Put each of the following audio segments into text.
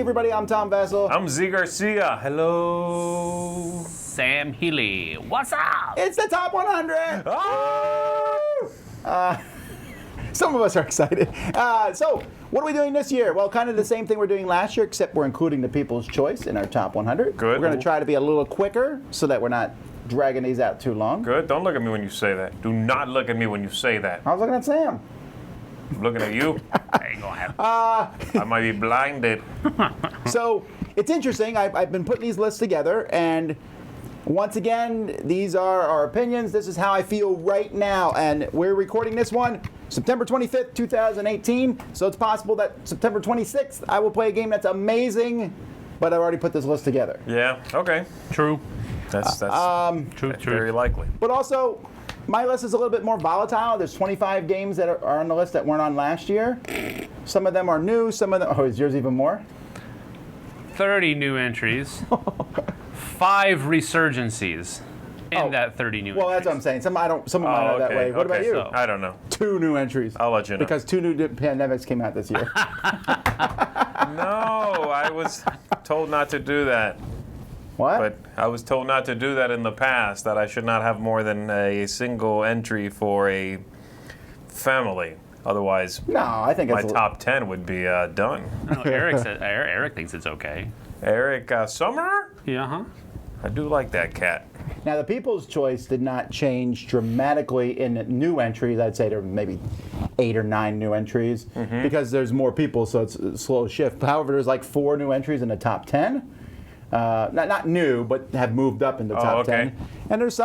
everybody. I'm Tom Vessel. I'm Z Garcia. Hello. Sam Healy. What's up? It's the top 100. Oh! Some of us are excited. So, what are we doing this year? Well, kind of the same thing we're doing last year, except we're including the People's Choice in our top 100. Good. We're going to try to be a little quicker so that we're not dragging these out too long. Good. Don't look at me when you say that. Do not look at me when you say that. I was looking at Sam. I'm looking at you. Ain't gonna happen. I might be blinded. So, it's interesting. I've been putting these lists together, and once again, these are our opinions. This is how I feel right now, and we're recording this one September 25th, 2018, so it's possible that September 26th I will play a game that's amazing, but I've already put this list together. Yeah. Okay. True. That's True. very likely. But also, my list is a little bit more volatile. There's 25 games that are on the list that weren't on last year. Some of them are new, some of them... Oh, is yours even more? 30 new entries. 5 resurgencies in that 30 new Well, entries. that's what I'm saying. Some might not that okay, way. What about okay. you? So- I don't know. 2 new entries. I'll let you know. Because 2 new pandemics came out this year. No, I was told not to do that. What? But I was told not to do that in the past, that I should not have more than a single entry for a family. Otherwise, No, I think my it's top 10 would be done. No, Eric thinks it's okay. Eric Summer? Yeah, huh? I do like that cat. Now, the People's Choice did not change dramatically in new entries. I'd say there were maybe 8 or 9 new entries because there's more people, so it's a slow shift. However, there's like 4 new entries in the top 10. Not new, but have moved up in the top okay. 10. And there's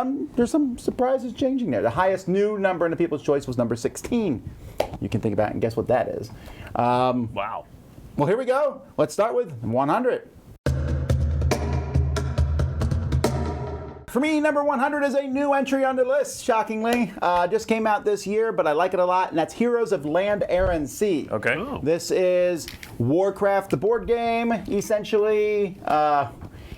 some surprises changing there. The highest new number in the People's Choice was number 16. You can think about it and guess what that is. Wow. Well, here we go. Let's start with 100. For me, number 100 is a new entry on the list, shockingly. Just came out this year, but I like it a lot, and that's Heroes of Land, Air, and Sea. Okay. Oh. This is Warcraft, the board game, essentially.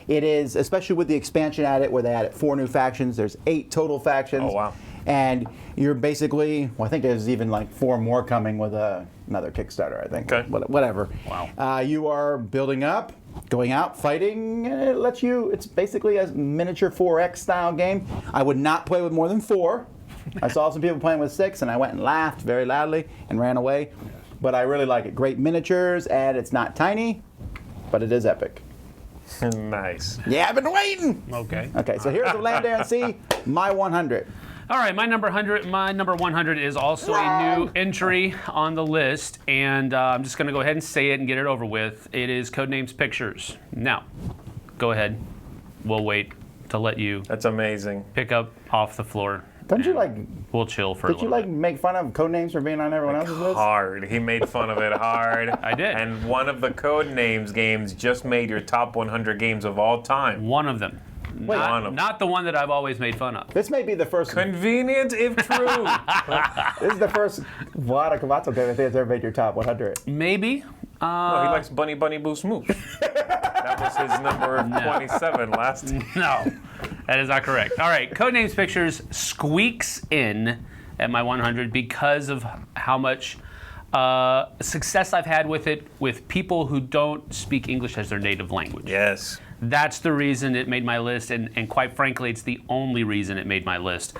It is, especially with the expansion at it, where they added 4 new factions. There's 8 total factions. Oh, wow. And you're basically, well, I think there's even like 4 more coming with another Kickstarter, I think. Okay. Whatever. Wow. You are building up, going out, fighting, and it lets you, it's basically a miniature 4X style game. I would not play with more than 4. I saw some people playing with 6, and I went and laughed very loudly and ran away. But I really like it. Great miniatures, and it's not tiny, but it is epic. Nice. Yeah, I've been waiting! Okay. Okay, so here's the Land, Air, and Sea, my 100. All right, my number 100 is also a new entry on the list, and I'm just going to go ahead and say it and get it over with. It is Codenames Pictures. Now, go ahead. We'll wait to let you That's amazing. pick up off the floor. Don't you and like, We'll chill for a did you little like bit. make fun of Codenames for being on everyone else's list? Hard. He made fun of it hard. I did. And one of the Codenames games just made your top 100 games of all time. One of them. One of them. Not the one that I've always made fun of. This may be the first. Convenient if true. This is the first Vlada Cavazo game I think that's ever made your top 100. Maybe. No, he likes Bunny Bunny Boo Smooth. That was his number 27 last time. No, that is not correct. All right, Codenames Pictures squeaks in at my 100 because of how much success I've had with it with people who don't speak English as their native language. Yes. That's the reason it made my list, and quite frankly, it's the only reason it made my list,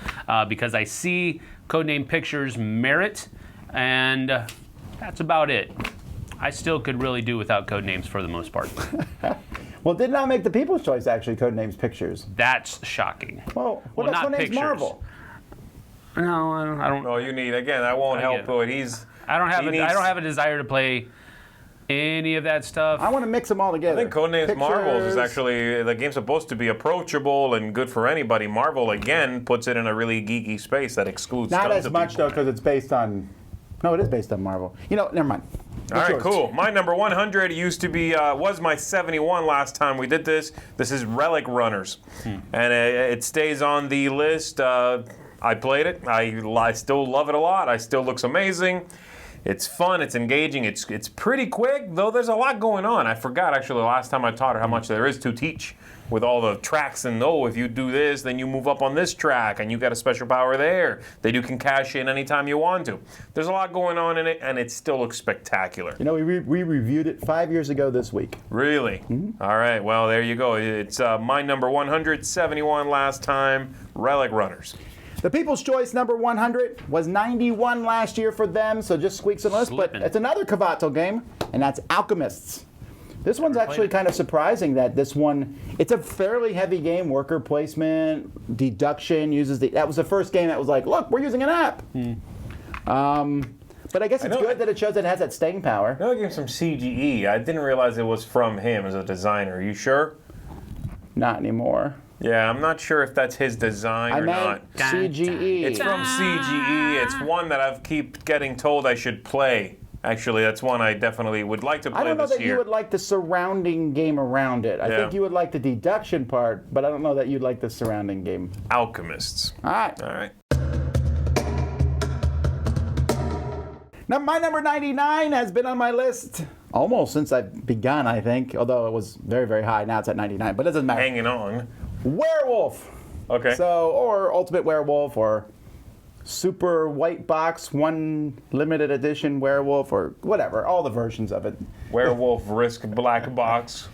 because I see Codename Pictures merit, and that's about it. I still could really do without Codenames for the most part. Well, did not make the People's Choice actually Codenames Pictures. That's shocking. Well, what Well, about not Codenames pictures. Marvel? No, I don't. No, you need, again, I won't I help, get it. but he's... I don't have. he I needs- don't have a desire to play any of that stuff. I want to mix them all together. I think Codenames Marvels is Pictures. actually, the game's supposed to be approachable and good for anybody. Marvel, again, puts it in a really geeky space that excludes Not tons as of much, people. though, because it's based on... No, it is based on Marvel. You know, never mind. All right, yours? cool. My number 100 used to be, was my 71 last time we did this. This is Relic Runners. And it stays on the list. I played it. I still love it a lot. It still looks amazing. It's fun, it's engaging, it's pretty quick, though there's a lot going on. I forgot, actually, the last time I taught her how much there is to teach with all the tracks and, if you do this, then you move up on this track, and you got a special power there that you can cash in anytime you want to. There's a lot going on in it, and it still looks spectacular. You know, we reviewed it 5 years ago this week. Really? Mm-hmm. All right, well, there you go. It's my number 171 last time, Relic Runners. The People's Choice number 100 was 91 last year for them, so just squeaks on the list. But it's another Cavato game, and that's Alchemists. This one's actually kind of surprising that this one, it's a fairly heavy game, worker placement, deduction, that was the first game that was like, look, we're using an app. But I guess it's good that it shows that it has that staying power. I know I gave some CGE. I didn't realize it was from him as a designer. Are you sure? Not anymore. Yeah, I'm not sure if that's his design or not. CGE. It's from CGE. It's one that I keep getting told I should play. Actually, that's one I definitely would like to play this year. I don't know that you would like the surrounding game around it. I think you would like the deduction part, but I don't know that you'd like the surrounding game. Alchemists. All right. All right. Now, my number 99 has been on my list almost since I've begun, I think, although it was very, very high. Now it's at 99, but it doesn't matter. Hanging on. Werewolf. Okay. So, or Ultimate Werewolf, or Super White Box, one limited edition Werewolf, or whatever, all the versions of it. Werewolf Risk Black Box.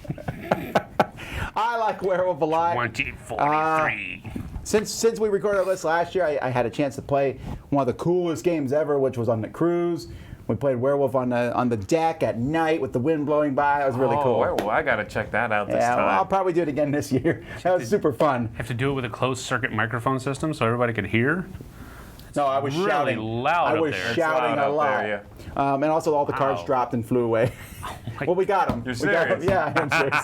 I like Werewolf a lot. 2043. Since we recorded our list last year, I had a chance to play one of the coolest games ever, which was on the cruise. We played Werewolf on the deck at night with the wind blowing by. It was really cool. Well, I got to check that out this time. Well, I'll probably do it again this year. That was super fun. Have to do it with a closed circuit microphone system so everybody could hear? No, I was really shouting. loud I was up there. shouting a lot. There, and also all the cards dropped and flew away. Well, we got them. You're serious? Yeah, I'm serious.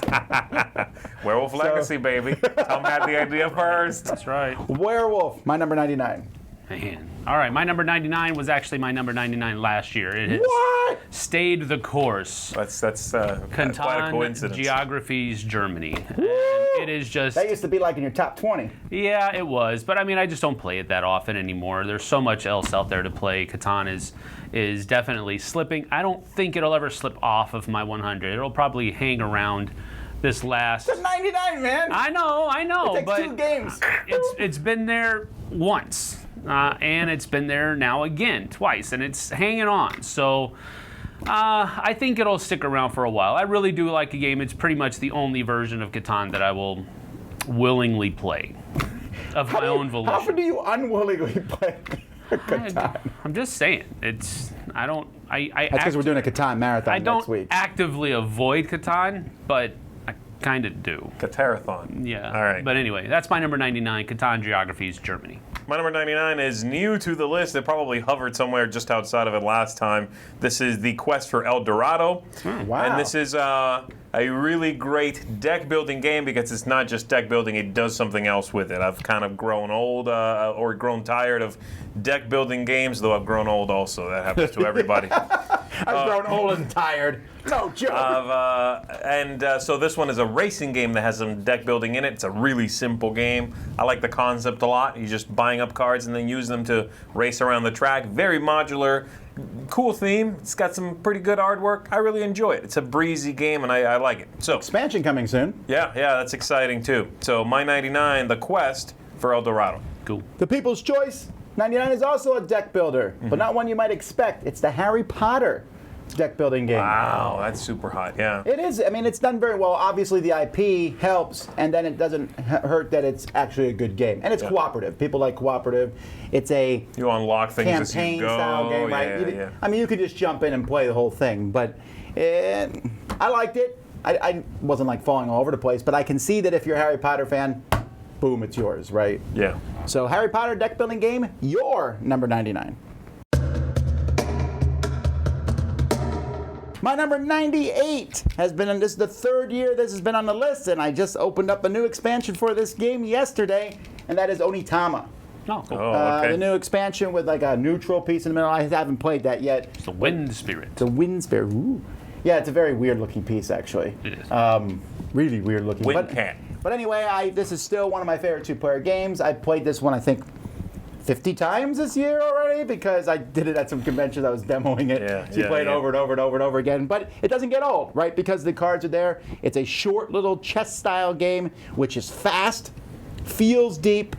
Werewolf Legacy, baby. Tom had the idea first. That's right. Werewolf, my number 99. Man. All right, my number 99 was actually my number 99 last year. It has What? stayed the course. That's quite a Catan coincidence. Geographies Germany. And it is just... That used to be like in your top 20. Yeah, it was. But I mean, I just don't play it that often anymore. There's so much else out there to play. Catan is definitely slipping. I don't think it'll ever slip off of my 100. It'll probably hang around this last... It's a 99, man. I know. It takes but 2 games. It's been there once. And it's been there now again, twice, and it's hanging on. So I think it'll stick around for a while. I really do like the game. It's pretty much the only version of Catan that I will willingly play of my own volition. How often do you unwillingly play Catan? I'm just saying. That's because we're doing a Catan marathon next week. I don't actively avoid Catan, but I kind of do. Catarathon. Yeah. All right. But anyway, that's my number 99, Catan Geographies Germany. My number 99 is new to the list. It probably hovered somewhere just outside of it last time. This is The Quest for El Dorado. Wow. And this is a really great deck building game because it's not just deck building, it does something else with it. I've kind of grown old or grown tired of deck building games, though I've grown old also. That happens to everybody. I've grown old and tired. No joke. So this one is a racing game that has some deck building in it. It's a really simple game. I like the concept a lot. You're just buying up cards and then use them to race around the track. Very modular. Cool theme. It's got some pretty good artwork. I really enjoy it. It's a breezy game, and I like it. So Expansion coming soon. yeah, that's exciting too. So my 99, The Quest for El Dorado. Cool. The People's Choice 99 is also a deck builder, but not one you might expect. It's the Harry Potter deck building game. Wow, that's super hot. Yeah. It is. I mean, it's done very well. Obviously, the IP helps, and then it doesn't hurt that it's actually a good game. And it's cooperative. People like cooperative. It's a You unlock things as you go. campaign-style game, right? Yeah. I mean, you could just jump in and play the whole thing, but I liked it. I wasn't like falling all over the place, but I can see that if you're a Harry Potter fan, boom, it's yours, right? Yeah. So Harry Potter deck building game, your number 99. My number 98 has been on this is the 3rd year this has been on the list, and I just opened up a new expansion for this game yesterday, and that is Onitama. Oh, cool. Okay. The new expansion with like a neutral piece in the middle. I haven't played that yet. It's the Wind Spirit. The Wind Spirit. Ooh. Yeah, it's a very weird looking piece actually. It is. Really weird looking. Wind Cat. But anyway, this is still one of my favorite 2-player games. I played this one I think 50 times this year already because I did it at some conventions. I was demoing it. Yeah, so you play it over and over and over and over again. But it doesn't get old, right? Because the cards are there. It's a short little chess-style game, which is fast, feels deep,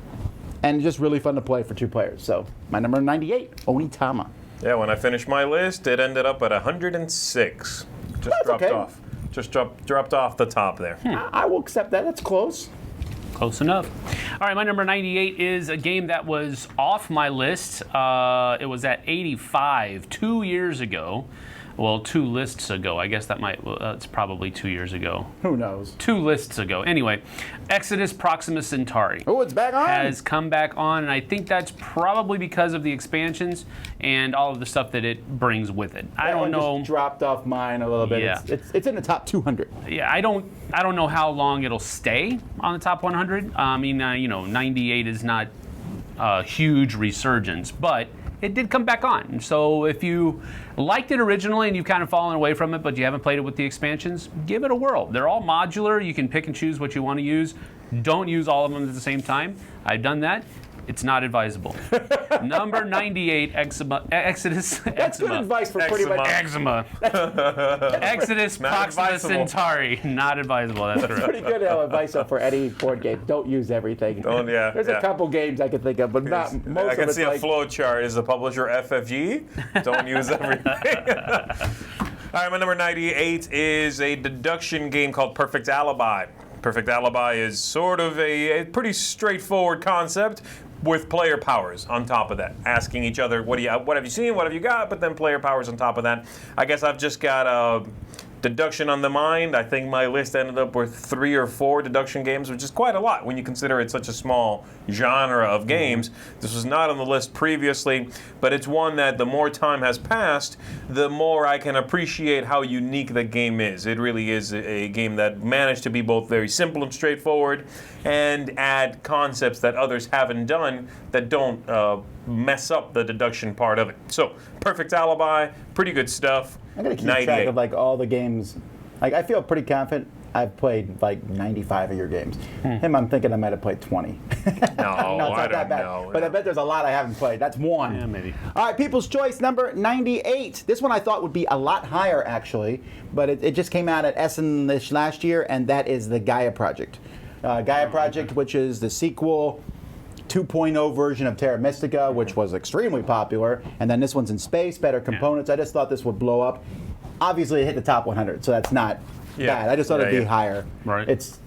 and just really fun to play for 2 players. So my number 98, Onitama. Yeah, when I finished my list, it ended up at 106. Just That's dropped okay. off. Just dropped off the top there. I will accept that. That's close. Close enough. All right, my number 98 is a game that was off my list. It was at 85 2 years ago. Well, 2 lists ago. I guess that's probably 2 years ago. Who knows? 2 lists ago. Anyway, Exodus Proxima Centauri. Oh, it's back on. Has come back on, and I think that's probably because of the expansions and all of the stuff that it brings with it. I That don't one know. Just dropped off mine a little bit. Yeah. It's in the top 200. Yeah, I don't know how long it'll stay on the top 100. I mean, 98 is not a huge resurgence, but it did come back on. So if you liked it originally and you've kind of fallen away from it, but you haven't played it with the expansions, give it a whirl. They're all modular. You can pick and choose what you want to use. Don't use all of them at the same time. I've done that. It's not advisable. Number 98, Exodus. That's good advice for pretty much. Eczema. Exodus Not Proxima advisable. Centauri. Not advisable. That's correct. Pretty good advice for any board game. Don't use everything. There's a couple games I can think of, but not most I of can it's see like, a flow chart. Is the publisher FFG? Don't use everything. All right, my number 98 is a deduction game called Perfect Alibi. Perfect Alibi is sort of a pretty straightforward concept with player powers on top of that. Asking each other, what have you seen, what have you got, but then player powers on top of that. I guess I've just got a deduction on the mind. I think my list ended up with 3 or 4 deduction games, which is quite a lot when you consider it's such a small genre of games. This was not on the list previously, but it's one that the more time has passed, the more I can appreciate how unique the game is. It really is a game that managed to be both very simple and straightforward and add concepts that others haven't done that don't mess up the deduction part of it. So, Perfect Alibi, pretty good stuff. I'm gonna keep track of like all the games. Like I feel pretty confident. I've played like 95 of your games. Him, I'm thinking I might have played 20. No, No, it's I not that don't bad. know. But I bet there's a lot I haven't played. That's one. Yeah, maybe. All right, People's Choice number 98. This one I thought would be a lot higher actually, but it just came out at Essen this last year, and that is the Gaia Project. Gaia Project, which is the sequel 2.0 version of Terra Mystica, which was extremely popular, and then this one's in space, better components. I just thought this would blow up. Obviously, it hit the top 100, so that's not bad. I just thought it'd be higher. Right. It's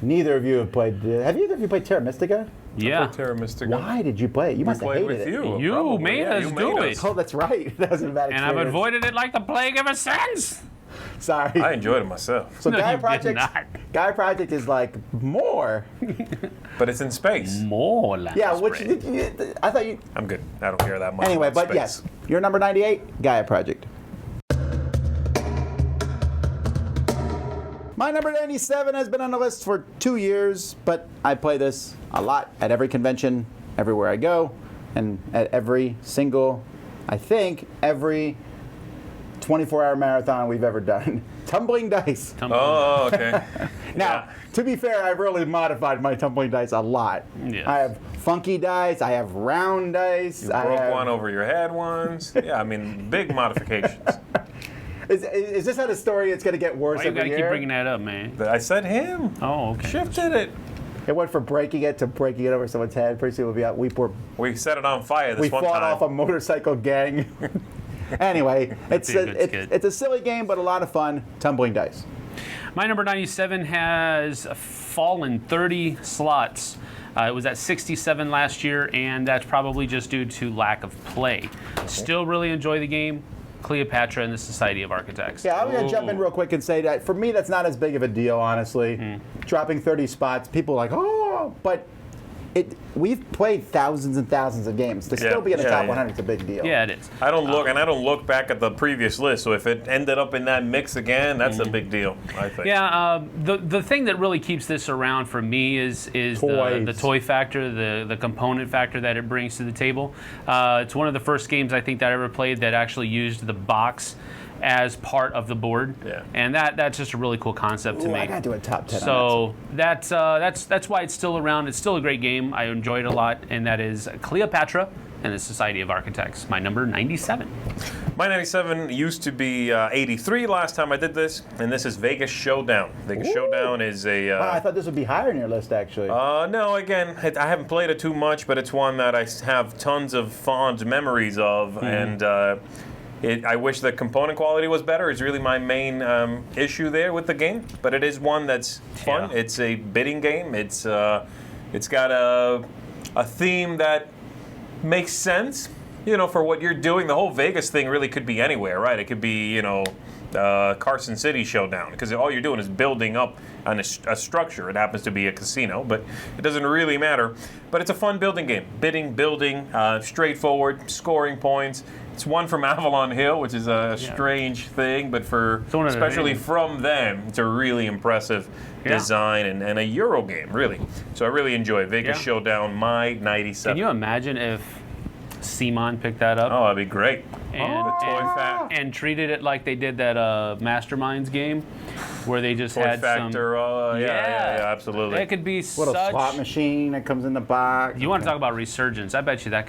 neither of you have played. Have either of you played Terra Mystica? Yeah. Terra Mystica. Why did you play it? You must have Played hated with it. you. You probably. made Yeah, us you do made it. Oh, that's right. That was a bad And I've experience. avoided it like the plague ever since. Sorry. I enjoyed it myself. So No, Gaia you did Project. not. Gaia Project is like more. But it's in space. More like Yeah, which spread. I thought you. I'm good. I don't care that much. Anyway, about but space. yes, you're number 98, Gaia Project. My number 97 has been on the list for 2 years, but I play this a lot at every convention, everywhere I go, and at every single, I think, every 24-hour marathon we've ever done. Tumbling Dice. Oh, okay. Now, to be fair, I've really modified my tumbling dice a lot. Yes. I have funky dice, I have round dice. You I broke have, one over your head once. Yeah, I mean, big modifications. Is this how the story is going to get worse Why you every gotta year? keep bringing that up, man? But I said him. Oh, okay. Shifted it. It went from breaking it to breaking it over someone's head. Pretty soon we'll be out. We set it on fire this We one fought time. off a motorcycle gang. Anyway, it's be a good skit. it's a silly game, but a lot of fun. Tumbling dice. My number 97 has fallen 30 slots. It was at 67 last year, and that's probably just due to lack of play. Still really enjoy the game. Cleopatra and the Society of Architects. Yeah, I'm going to jump in real quick and say that for me, that's not as big of a deal, honestly. Dropping 30 spots, people are like, oh, but we've played thousands and thousands of games. To still be in the top 100 is a big deal. Yeah, it is. I don't look back at the previous list. So if it ended up in that mix again, that's a big deal, I think. Yeah, the thing that really keeps this around for me is the toy factor, the component factor that it brings to the table. It's one of the first games I think that I ever played that actually used the box as part of the board. Yeah. And that's just a really cool concept to Ooh, me. I gotta do a top 10 on So that's why it's still around. It's still a great game. I enjoy it a lot, and that is Cleopatra and the Society of Architects. My number 97. My 97 used to be 83 last time I did this, and this is Vegas Showdown. Vegas Showdown is a... Wow, I thought this would be higher in your list, actually. no, again, I haven't played it too much, but it's one that I have tons of fond memories of, and I wish the component quality was better. It's really my main issue there with the game, but it is one that's fun. Yeah. It's a bidding game. It's got a theme that makes sense, for what you're doing. The whole Vegas thing really could be anywhere, right? It could be, Carson City Showdown, because all you're doing is building up on a structure. It happens to be a casino, but it doesn't really matter. But it's a fun building game. Bidding, building, straightforward, scoring points. It's one from Avalon Hill, which is a strange thing, but especially from them, it's a really impressive design and a Euro game, really. So I really enjoy Vegas Showdown, my 97. Can you imagine if Simon picked that up? Oh, that'd be great. And treated it like they did that Masterminds game, where they just Toy had Factor, yeah, absolutely. It could be Little slot machine that comes in the box. You want to talk about resurgence? I bet you that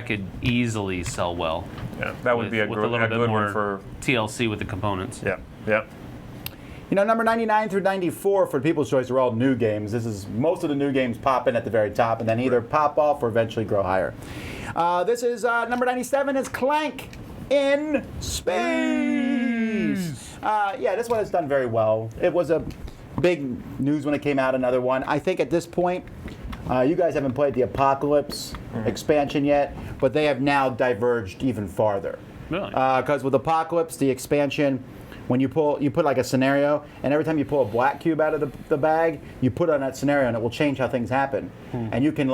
could easily sell well. Yeah, that would be a little good bit more one for TLC with the components. Yeah. Number 99 through 94 for People's Choice are all new games. Most of the new games pop in at the very top and then either pop off or eventually grow higher. This is number 97 is Clank in Space. This one has done very well. It was a big news when it came out, another one. I think at this point, you guys haven't played the Apocalypse expansion yet, but they have now diverged even farther. Really? Because with Apocalypse, the expansion, when you put like a scenario, and every time you pull a black cube out of the bag, you put on that scenario, and it will change how things happen. And you can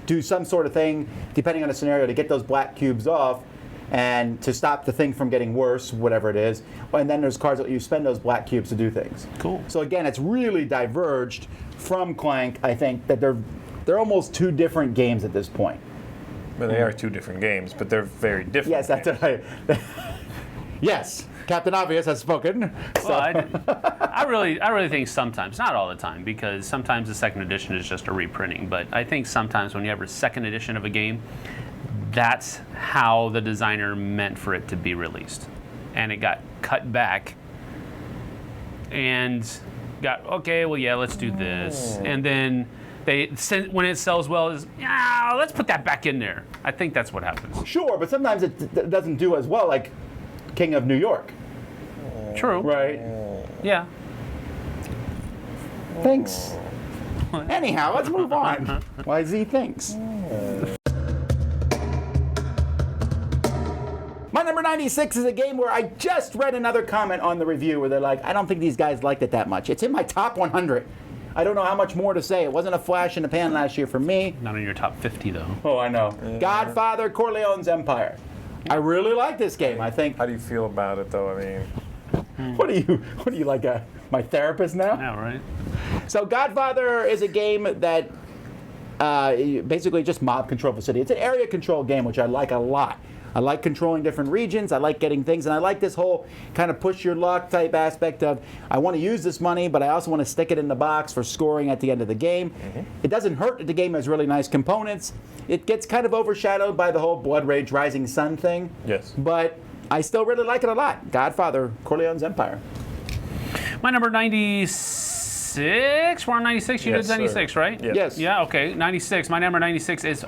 do some sort of thing, depending on the scenario, to get those black cubes off, and to stop the thing from getting worse, whatever it is. And then there's cards that you spend those black cubes to do things. Cool. So again, it's really diverged from Clank. I think that they're almost two different games at this point. Well, they are two different games, but they're very different. Yes, that's what Yes, Captain Obvious has spoken. So. Well, I really think sometimes, not all the time, because sometimes the second edition is just a reprinting. But I think sometimes when you have a second edition of a game, that's how the designer meant for it to be released, and it got cut back and got let's do this, and then when it sells well, let's put that back in there. I think that's what happens. Sure, but sometimes it doesn't do as well, like King of New York. True. Right. Yeah. Thanks. Anyhow, let's move on. YZ thinks. My number 96 is a game where I just read another comment on the review where they're like, I don't think these guys liked it that much. It's in my top 100. I don't know how much more to say. It wasn't a flash in the pan last year for me. Not in your top 50 though. Oh, I know. Godfather, Corleone's Empire. I really like this game. I think. How do you feel about it, though? I mean, What are you like my therapist now? Yeah, right. So Godfather is a game that basically just mob control the city. It's an area control game, which I like a lot. I like controlling different regions. I like getting things, and I like this whole kind of push your luck type aspect of I want to use this money, but I also want to stick it in the box for scoring at the end of the game. It doesn't hurt that the game has really nice components. It gets kind of overshadowed by the whole Blood Rage Rising Sun thing. Yes. But I still really like it a lot. Godfather, Corleone's Empire. My number 96. We're on 96. You Yes, did 96, sir. right? Yes. Yes. Yeah. Okay. 96. My number 96 is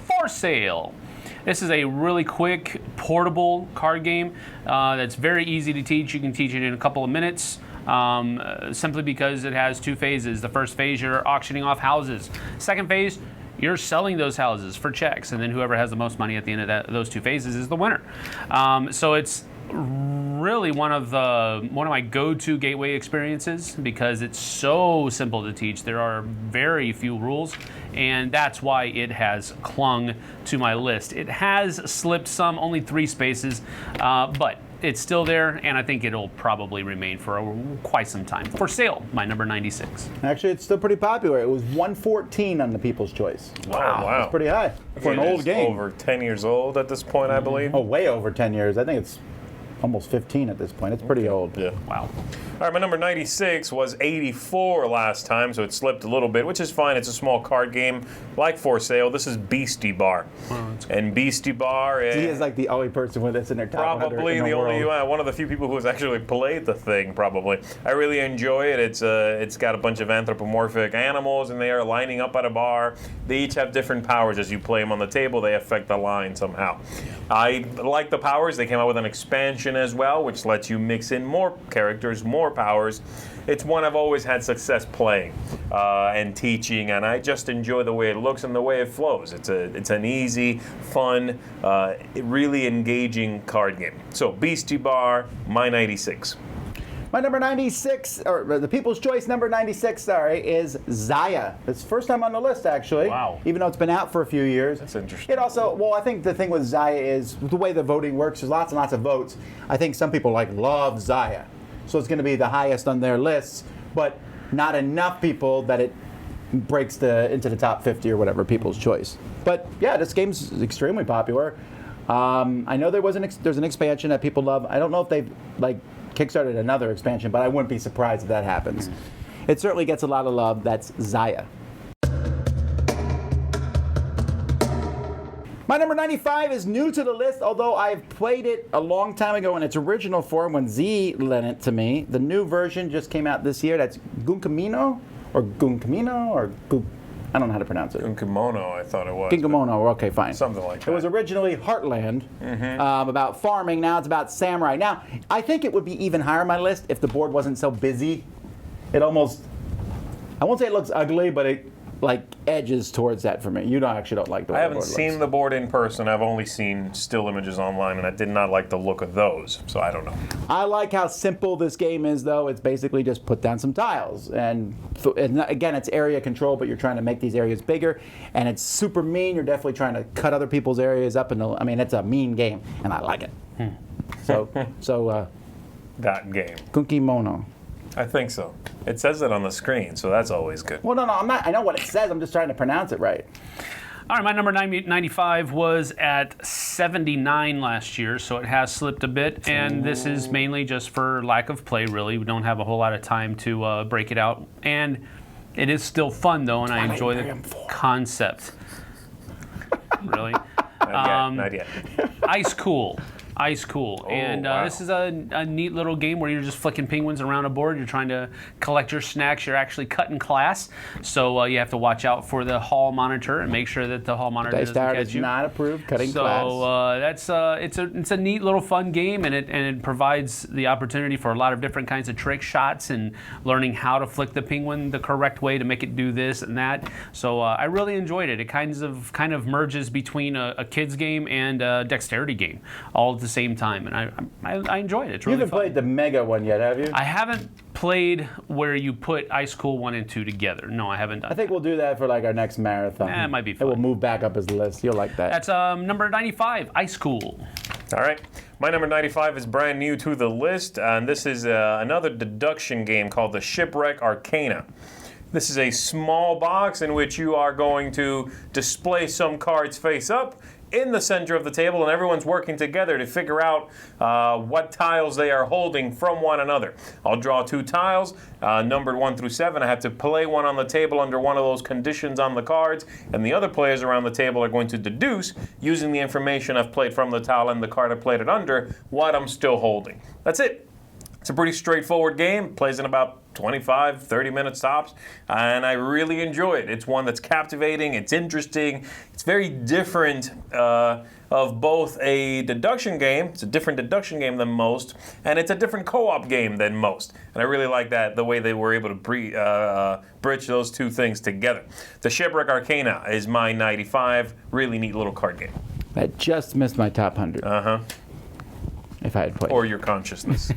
For Sale. This is a really quick, portable card game that's very easy to teach. You can teach it in a couple of minutes. Simply because it has two phases. The first phase, you're auctioning off houses. Second phase, you're selling those houses for checks, and then whoever has the most money at the end of those two phases is the winner. So it's really one of my go-to gateway experiences because it's so simple to teach. There are very few rules, and that's why it has clung to my list. It has slipped some, only 3 spaces, but it's still there, and I think it'll probably remain for quite some time. For Sale, my number 96. Actually, it's still pretty popular. It was 114 on the People's Choice. Wow. It's pretty high for an It old is game. over 10 years old at this point, I believe. Oh, way over 10 years. I think it's almost 15 at this point. It's pretty old. Yeah. Wow. All right, my number 96 was 84 last time, so it slipped a little bit, which is fine. It's a small card game, like For Sale. This is Beastie Bar. And Beastie Bar is... He is like the only person with this in their top 100 Probably in the only one of the few people who has actually played the thing. Probably, I really enjoy it. It's got a bunch of anthropomorphic animals, and they are lining up at a bar. They each have different powers as you play them on the table. They affect the line somehow. I like the powers. They came out with an expansion as well, which lets you mix in more characters, more powers. It's one I've always had success playing and teaching, and I just enjoy the way it looks and the way it flows. It's an easy, fun, really engaging card game. So Beastie Bar, my 96. My number 96, or the People's Choice number 96, sorry, is Zaya. It's first time on the list, actually. Wow. Even though it's been out for a few years. That's interesting. It also, well, I think the thing with Zaya is the way the voting works. There's lots and lots of votes. I think some people love Zaya. So it's going to be the highest on their lists, but not enough people that it breaks into the top 50 or whatever, People's Choice. But yeah, this game's extremely popular. I know there's an expansion that people love. I don't know if they've kickstarted another expansion, but I wouldn't be surprised if that happens. It certainly gets a lot of love. That's Zaya. My number 95 is new to the list, although I've played it a long time ago in its original form when Z lent it to me. The new version just came out this year. That's Gunkamino, or I don't know how to pronounce it. Gunkamono, I thought it was. Gunkamono, okay, fine. Something like that. It was originally Heartland, about farming. Now it's about samurai. Now, I think it would be even higher on my list if the board wasn't so busy. It almost, I won't say it looks ugly, but it edges towards that for me. You actually don't like the way I the haven't board seen looks. the board in person. I've only seen still images online, and I did not like the look of those, so I don't know. I like how simple this game is, though. It's basically just put down some tiles. And again, it's area control, but you're trying to make these areas bigger. And it's super mean. You're definitely trying to cut other people's areas up. It's a mean game, and I like it. So That game. Gunkamono. I think so. It says it on the screen, so that's always good. Well, no, I'm not. I know what it says. I'm just trying to pronounce it right. All right, my number 95 was at 79 last year, so it has slipped a bit. And this is mainly just for lack of play, really. We don't have a whole lot of time to break it out. And it is still fun, though, and I enjoy the concept. Really? Not yet. Ice Cool. Ice Cool. And wow. This is a neat little game where you're just flicking penguins around a board. You're trying to collect your snacks. You're actually cutting class. So you have to watch out for the hall monitor and make sure that the hall monitor doesn't catch is you. not approved cutting class. So it's a neat little fun game, and it provides the opportunity for a lot of different kinds of trick shots and learning how to flick the penguin the correct way to make it do this and that. So I really enjoyed it. It kind of merges between a kids game and a dexterity game all at the same time, and I enjoy it. It's You really haven't fun. played the mega one yet, have you? I haven't played where you put Ice Cool 1 and 2 together. No, I haven't done I think we'll do that for our next marathon. It might be It will fun. move back up his list. You'll like that. That's number 95, Ice Cool. All right. My number 95 is brand new to the list, and this is another deduction game called the Shipwreck Arcana. This is a small box in which you are going to display some cards face up in the center of the table, and everyone's working together to figure out what tiles they are holding from one another. I'll draw 2 tiles, numbered 1 through 7. I have to play one on the table under one of those conditions on the cards, and the other players around the table are going to deduce, using the information I've played from the tile and the card I played it under, what I'm still holding. That's it. It's a pretty straightforward game. Plays in about 25, 30 minutes tops, and I really enjoy it. It's one that's captivating, it's interesting, it's very different of both a deduction game, it's a different deduction game than most, and it's a different co-op game than most. And I really like that, the way they were able to bridge those two things together. The Shipwreck Arcana is my 95, really neat little card game. I just missed my top 100. Uh-huh. If I had played. Or your consciousness.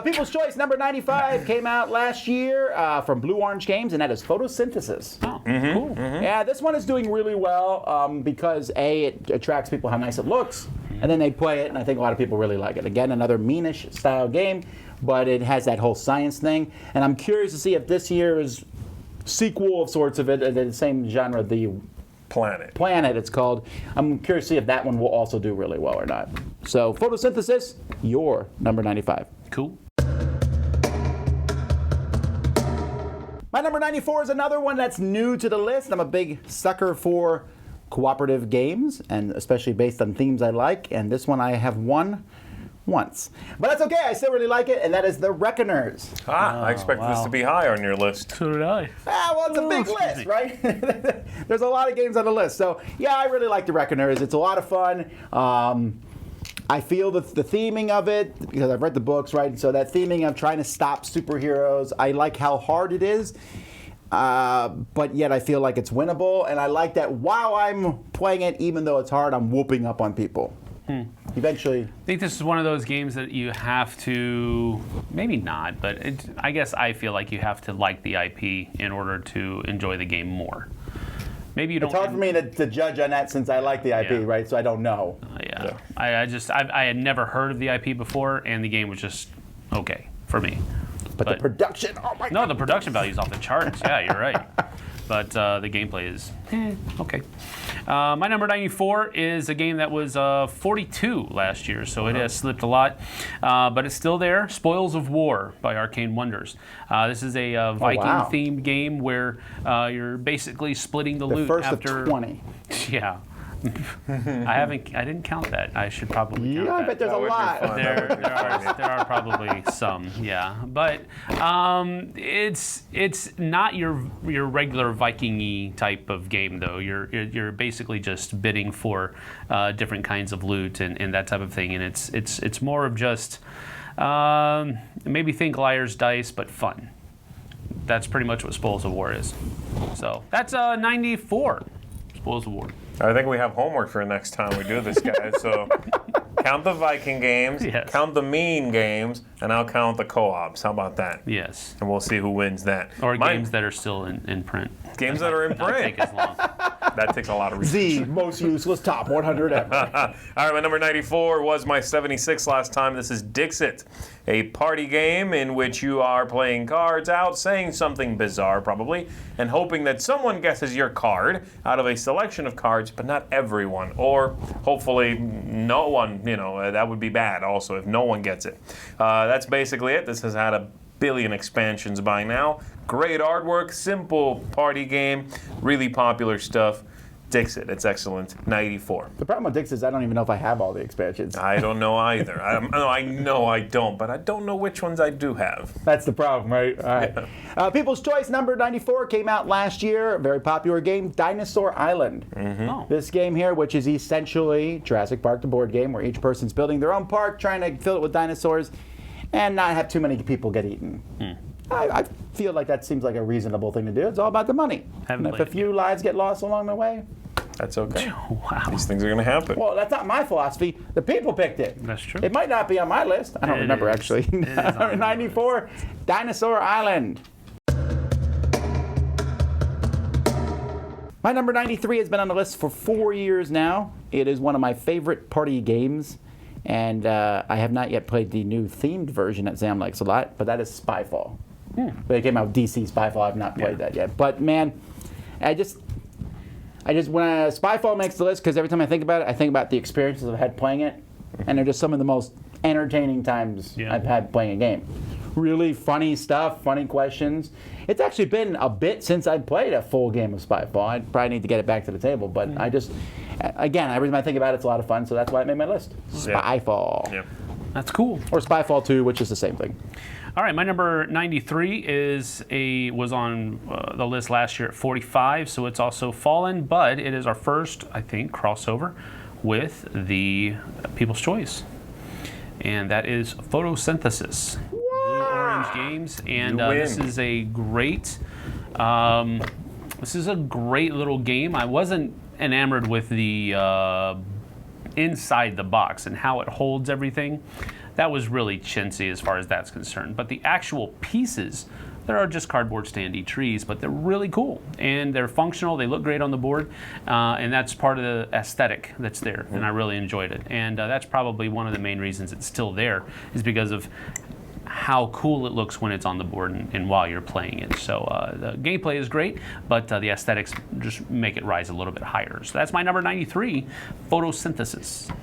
People's Choice number 95 came out last year from Blue Orange Games, and that is Photosynthesis. Oh, cool. Yeah, this one is doing really well because A, it attracts people how nice it looks, and then they play it, and I think a lot of people really like it. Again, another meanish style game, but it has that whole science thing, and I'm curious to see if this year's sequel of sorts of it, the same genre, the Planet. Planet it's called, I'm curious to see if that one will also do really well or not. So photosynthesis, your number 95. Cool. My number 94 is another one that's new to the list. I'm a big sucker for cooperative games, and especially based on themes I like. And this one I have won once. But that's okay, I still really like it, and that is The Reckoners. I expected this to be high on your list. So did I. Well, it's a big list, right? There's a lot of games on the list. So, yeah, I really like The Reckoners. It's a lot of fun. I feel the theming of it, because I've read the books, right? So that theming of trying to stop superheroes, I like how hard it is. But yet I feel like it's winnable. And I like that while I'm playing it, even though it's hard, I'm whooping up on people. Eventually. I think this is one of those games that you have to, maybe not, but I guess I feel like you have to like the IP in order to enjoy the game more. Maybe you don't. It's hard for me to judge on that since I like the IP, Yeah. right? So I don't know. Yeah. I had never heard of the IP before, and the game was just okay for me. But the production, oh my God. No, the production value is off the charts. Yeah, you're right. But the gameplay is okay. My number 94 is a game that was 42 last year, so it has slipped a lot. But it's still there. Spoils of War by Arcane Wonders. This is a Viking-themed game where you're basically splitting the loot first after of 20. Yeah. I didn't count that. I should probably count Yeah, I that. bet there's a lot. There are probably some, yeah. But it's not your regular Viking-y type of game, though. You're basically just bidding for different kinds of loot and that type of thing, and it's more of just maybe think Liar's Dice, but fun. That's pretty much what Spoils of War is. So that's 94. Spoils of War. I think we have homework for next time we do this, guys. So count the Viking games, Yes. count the mean games, and I'll count the co-ops. How about that? Yes. And we'll see who wins that. Or games that are still in print. Games that are in Not print. take as long. That takes a lot of research. The most useless top 100 ever. All right, my number 94 was my 76 last time. This is Dixit, a party game in which you are playing cards out, saying something bizarre probably, and hoping that someone guesses your card out of a selection of cards, but not everyone. Or hopefully no one, that would be bad also if no one gets it. That's basically it. This has had a billion expansions by now. Great artwork, simple party game, really popular stuff. Dixit, it's excellent. 94. The problem with Dix is I don't even know if I have all the expansions. I don't know either. I know I don't, but I don't know which ones I do have. That's the problem, right? All right. People's Choice number 94 came out last year. A very popular game, Dinosaur Island. Oh. This game here, which is essentially Jurassic Park, the board game, where each person's building their own park, trying to fill it with dinosaurs, and not have too many people get eaten. I feel like that seems like a reasonable thing to do. It's all about the money. Haven't And if a played few lives get lost along the way, That's okay. Wow. These things are going to happen. well, that's not my philosophy. The people picked it. That's true. It might not be on my list. I don't It remember, is. actually. It is on your 94, Dinosaur Island. My number 93 has been on the list for 4 years now. It is one of my favorite party games. And I have not yet played the new themed version that Sam likes a lot, but that is Spyfall. But it came out with DC Spyfall. I've not played that yet. But man, I just when Spyfall makes the list, because every time I think about it, I think about the experiences I've had playing it, and they're just some of the most entertaining times I've had playing a game. Really funny stuff, funny questions. It's actually been a bit since I played a full game of Spyfall. I probably need to get it back to the table, but I just, again, every time I think about it, it's a lot of fun, so that's why it made my list. Spyfall. Yeah. That's cool. Or Spyfall 2, which is the same thing. All right, my number 93 was on the list last year at 45, so it's also fallen, but it is our first, I think, crossover with the People's Choice, and that is Photosynthesis. Blue Orange Games, and this is a great little game. I wasn't enamored with the inside the box and how it holds everything. That was really chintzy as far as that's concerned. But the actual pieces, there are just cardboard standy trees, but they're really cool. And they're functional, they look great on the board, and that's part of the aesthetic that's there, and I really enjoyed it. And that's probably one of the main reasons it's still there, is because of how cool it looks when it's on the board and while you're playing it. So the gameplay is great, but the aesthetics just make it rise a little bit higher. So that's my number 93, Photosynthesis.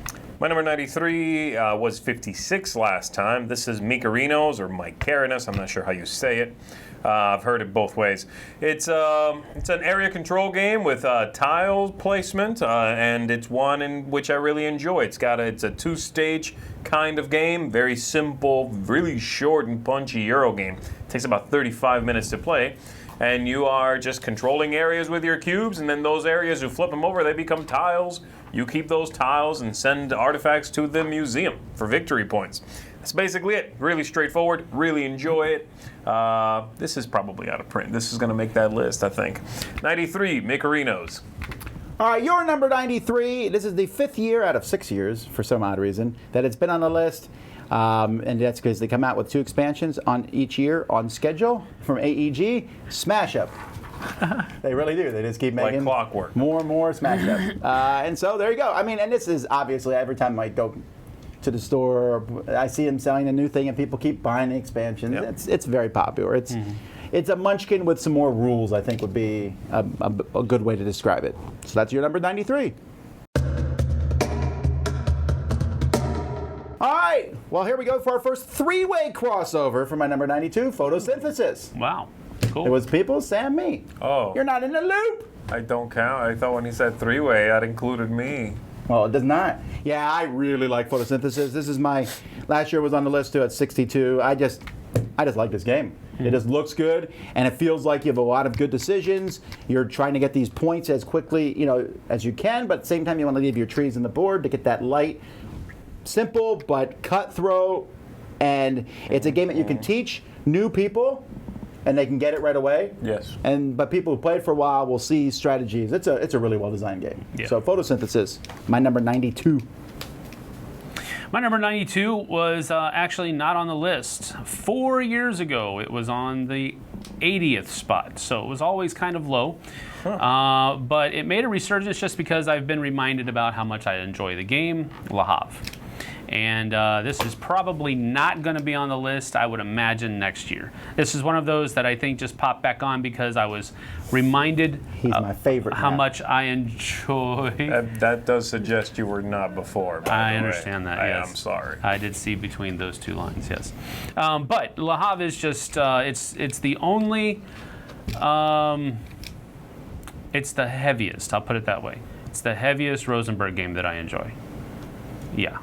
My number 93 was 56 last time. This is Mikarinos or Mycarinos. I'm not sure how you say it. I've heard it both ways. It's an area control game with tile placement, and it's one in which I really enjoy. It's a two-stage kind of game, very simple, really short and punchy Euro game. It takes about 35 minutes to play. And you are just controlling areas with your cubes, and then those areas, you flip them over, they become tiles. You keep those tiles and send artifacts to the museum for victory points. That's basically it. Really straightforward. Really enjoy it. This is probably out of print. This is going to make that list, I think. 93, Mikarinos. All right, your number 93. This is the 5th year out of 6 years, for some odd reason, that it's been on the list. And that's because they come out with 2 expansions on each year on schedule from AEG. Smash Up. They really do. They just keep making like clockwork. More and more Smash Up. And so there you go. I mean, and this is obviously every time I go to the store, I see them selling a new thing, and people keep buying the expansions. Yep. It's very popular. It's a munchkin with some more rules, I think would be a good way to describe it. So that's your number 93. All right, well, here we go for our first 3-way crossover for my number 92, photosynthesis. Wow. Cool. It was people, Sam, me. Oh. You're not in the loop. I don't count. I thought when he said 3-way, that included me. Well, it does not. Yeah, I really like photosynthesis. This is last year was on the list too at 62. I just like this game. It just looks good, and it feels like you have a lot of good decisions. You're trying to get these points as quickly, as you can, but at the same time you want to leave your trees on the board to get that light. Simple but cutthroat, and it's a game that you can teach new people, and they can get it right away. Yes. But people who played for a while will see strategies. It's a really well designed game. Yeah. So photosynthesis, my number 92. My number 92 was actually not on the list. 4 years ago, it was on the 80th spot, so it was always kind of low. But it made a resurgence just because I've been reminded about how much I enjoy the game, Le Havre. And this is probably not going to be on the list, I would imagine, next year. This is one of those that I think just popped back on because I was reminded He's my favorite how now. much I enjoy. That does suggest you were not before. By I the way. understand that, yes. I'm sorry. I did see between those two lines, yes. But Le Havre is just, it's the only, it's the heaviest, I'll put it that way. It's the heaviest Rosenberg game that I enjoy. Yeah.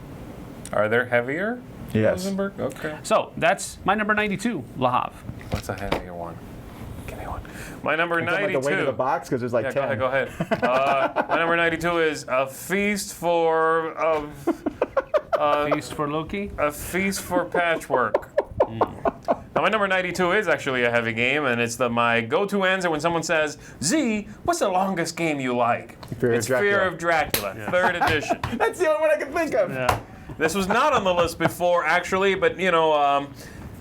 Are there heavier? Yes. Rosenberg? Okay. So that's my number 92, Le Havre. What's a heavier one? Give me one. My number Is that 92. like the weight of the box? Because there's like Yeah, 10. go ahead. My number 92 is a feast for Feast for Loki? a feast for patchwork. Now my number 92 is actually a heavy game, and it's my go-to answer when someone says, "Z, what's the longest game you like?" Fear of It's Dracula. Fear of Dracula, 3rd edition. That's the only one I can think of. Yeah. This was not on the list before, actually, but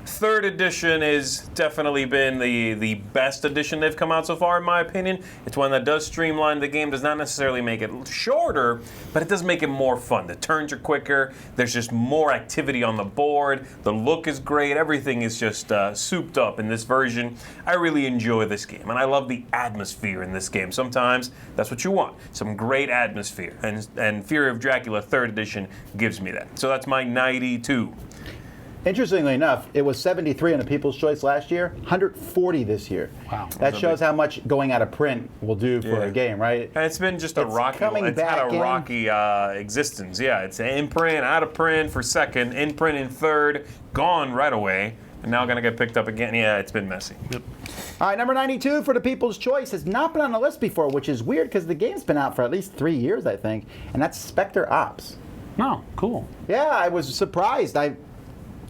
3rd edition has definitely been the best edition they've come out so far, in my opinion. It's one that does streamline the game, does not necessarily make it shorter, but it does make it more fun. The turns are quicker, there's just more activity on the board, the look is great, everything is just souped up in this version. I really enjoy this game, and I love the atmosphere in this game. Sometimes that's what you want, some great atmosphere, and Fear of Dracula 3rd edition gives me that. So that's my 92. Interestingly enough, it was 73 on the People's Choice last year, 140 this year. Wow. That shows how much going out of print will do for a game, right? And it's been just It's coming it's had back a in. rocky existence. Yeah, it's in print, out of print for 2nd, in print in 3rd, gone right away, and now going to get picked up again. Yeah, it's been messy. Yep. All right, number 92 for the People's Choice has not been on the list before, which is weird because the game's been out for at least 3 years, I think, and that's Spectre Ops. Oh, cool. Yeah, I was surprised.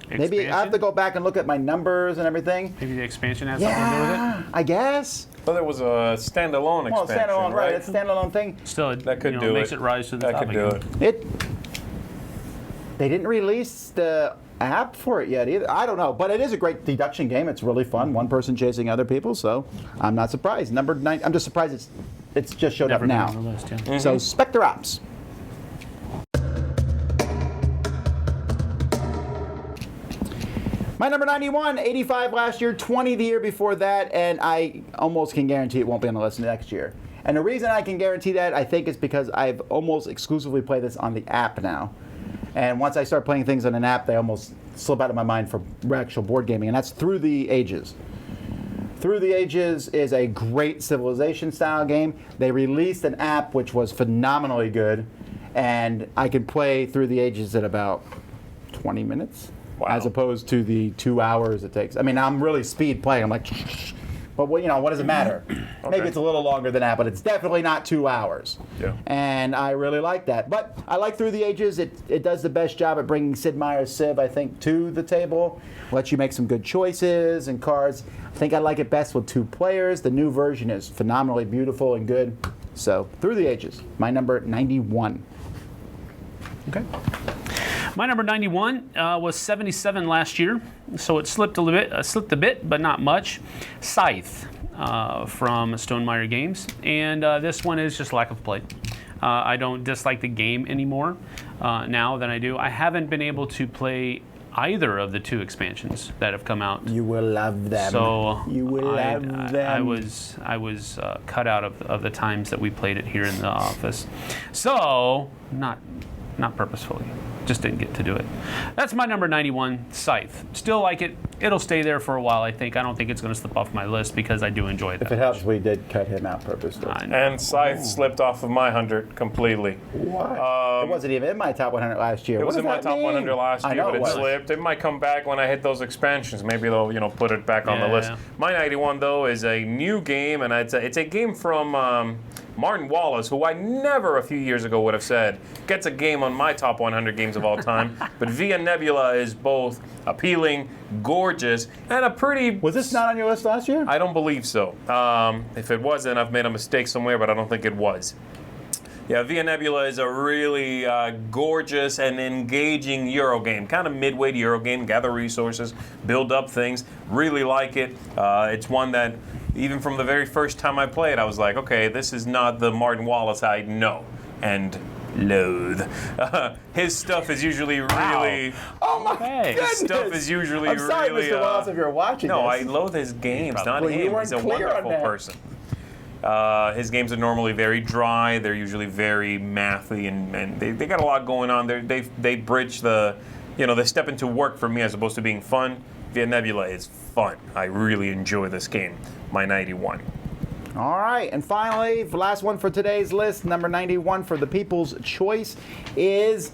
Maybe I have to go back and look at my numbers and everything. Maybe the expansion has something to do with Yeah, I guess. But there was a standalone Well, expansion, standalone, right? right? It's a standalone thing. it. Still, That could do makes it. it rise to the That top could do again. it. They didn't release the app for it yet either. I don't know, but it is a great deduction game. It's really fun. One person chasing other people, so I'm not surprised. Number 9. I'm just surprised it's just showed Never up been now. on the list, yeah. So Spectre Ops. My number 91, 85 last year, 20 the year before that, and I almost can guarantee it won't be on the list next year. And the reason I can guarantee that, I think, is because I've almost exclusively played this on the app now. And once I start playing things on an app, they almost slip out of my mind for actual board gaming, and that's Through the Ages. Through the Ages is a great Civilization-style game. They released an app which was phenomenally good, and I can play Through the Ages in about 20 minutes, as opposed to the 2 hours it takes. I mean, I'm really speed playing. I'm like, but what does it matter? Maybe it's a little longer than that, but it's definitely not 2 hours. Yeah. And I really like that. But I like Through the Ages. It does the best job at bringing Sid Meier's Civ, I think, to the table. Lets you make some good choices and cards. I think I like it best with 2 players. The new version is phenomenally beautiful and good. So, Through the Ages, my number 91. Okay. My number 91 was 77 last year, so it slipped a bit, but not much. Scythe from Stonemaier Games, and this one is just lack of play. I don't dislike the game anymore now than I do. I haven't been able to play either of the 2 expansions that have come out. You will love them. So you will love them. I was cut out of the times that we played it here in the office. So not purposefully. Just didn't get to do it. That's my number 91, Scythe. Still like it. It'll stay there for a while, I think. I don't think it's going to slip off my list because I do enjoy it. If it helps, we did cut him out purposely. And Scythe slipped off of my 100 completely. What? It wasn't even in my top 100 last year. It was in my top 100 last year, but it was. slipped. It might come back when I hit those expansions. Maybe they'll put it back on the list. My 91 though is a new game, and it's a game from Martin Wallace, who I never a few years ago would have said gets a game on my top 100 games of all time. But Via Nebula is both appealing, gorgeous, and a pretty... Was this not on your list last year? I don't believe so. If it was, then I've made a mistake somewhere, but I don't think it was. Yeah, Via Nebula is a really gorgeous and engaging Euro game. Kind of midway to Euro game, gather resources, build up things. Really like it. It's one that, even from the very first time I played, I was like, okay, this is not the Martin Wallace I know and loathe. His stuff is usually really... Oh my goodness! His stuff is usually I'm sorry, really... Mr. Wallace, if you're watching No, this. I loathe his games, not Well, you him. weren't He's a clear on wonderful that. person. His games are normally very dry. They're usually very mathy, and they got a lot going on. They bridge the, they step into work for me as opposed to being fun. Via Nebula is fun. I really enjoy this game. My 91. All right, and finally, the last one for today's list, number 91 for the people's choice is,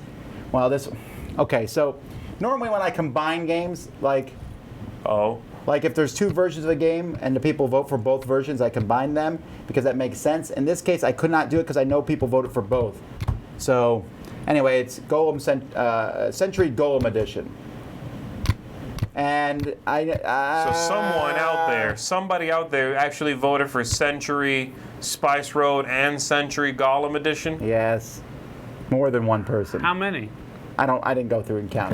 okay, so normally when I combine games, like if there's 2 versions of a game and the people vote for both versions, I combine them because that makes sense. In this case, I could not do it because I know people voted for both. So anyway, it's Century Golem Edition. And so somebody out there actually voted for Century Spice Road and Century Golem Edition? Yes. More than one person. How many? I didn't go through and count.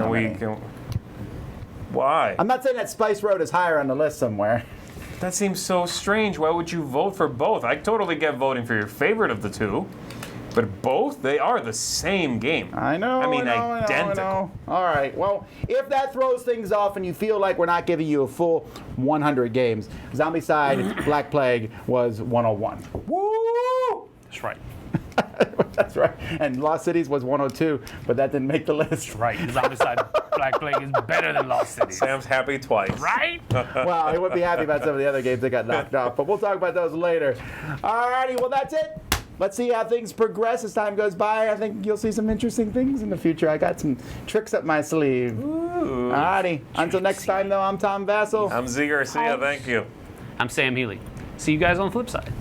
Why? I'm not saying that Spice Road is higher on the list somewhere. That seems so strange. Why would you vote for both? I totally get voting for your favorite of the 2. But both, they are the same game. I know. Identical. All right. Well, if that throws things off and you feel like we're not giving you a full 100 games, Zombicide Black Plague was 101. Woo! That's right. That's right. And Lost Cities was 102, but that didn't make the list. Right. Zombicide Black Plague is better than Lost Cities. Sam's happy twice. Right? Well, I would be happy about some of the other games that got knocked off, but we'll talk about those later. All righty. Well, that's it. Let's see how things progress as time goes by. I think you'll see some interesting things in the future. I got some tricks up my sleeve. Ooh. Alrighty. Until next time, though, I'm Tom Vassell. I'm Z Garcia. Thank you. I'm Sam Healy. See you guys on the flip side.